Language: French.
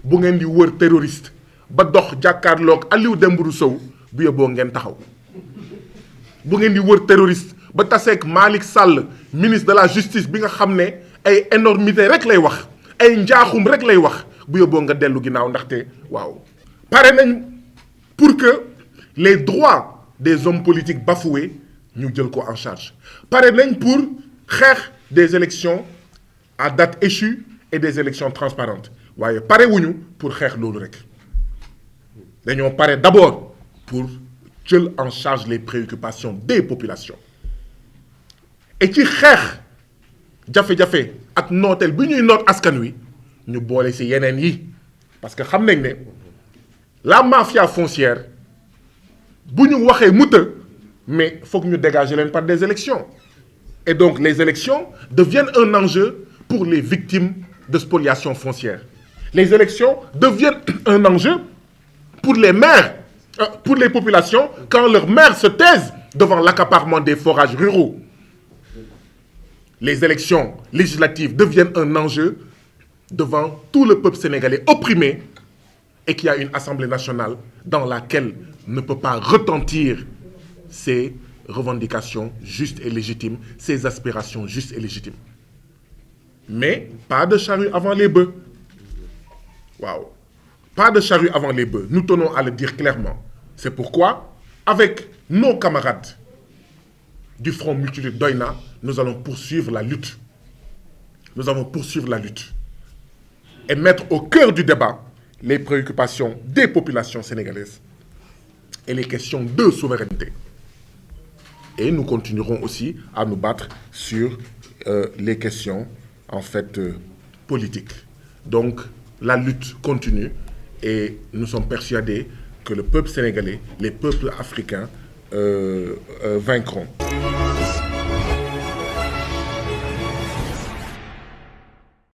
bu ngeen di wër terroriste ba dox jàkkaarloog Aliou Dembourou Sow bu yóbboo ngeen taxaw bu ngeen di wër terroriste ba taseeg Malick Sall ministre de la justice bi nga xam ne ay énormité rek lay wax ay njaaxum rek lay wax bu yóbboo nga dellu ginnaaw ndaxte waaw pare nañ pour que les droits des hommes politiques bafoués ñu jël ko en charge pare nañ pour xeex des élections à date échue et des élections transparentes waaye pare wuñu pour xeex loolu rek dañoo pare d'abord pour jël en charge les préoccupations des populations et ci xeex jafe-jafe ak nooteel bi ñuy noot askan wi ñu boole ci yeneen yi parce que xam nañ ne la mafia foncière bu ñu waxee muta mais foog ñu dégager leen par des élections et donc les élections deviennent un enjeu pour les victimes de spoliation foncière les élections deviennent un enjeu pour les maires pour les populations quand leurs maires se taisent devant l'accaparement des forages ruraux les élections législatives deviennent un enjeu devant tout le peuple sénégalais opprimé et qui a une Assemblée nationale dans laquelle ne peut pas retentir ses revendications justes et légitimes, ses aspirations justes et légitimes. Mais pas de charrue avant les bœufs. Waouh. Pas de charrue avant les bœufs. Nous tenons à le dire clairement. C'est pourquoi, avec nos camarades du Front Multitude Doïna, nous allons poursuivre la lutte. Nous allons poursuivre la lutte et mettre au cœur du débat les préoccupations des populations sénégalaises et les questions de souveraineté. Et nous continuerons aussi à nous battre sur les questions, en fait, politiques. Donc, la lutte continue et nous sommes persuadés que le peuple sénégalais, les peuples africains vaincront.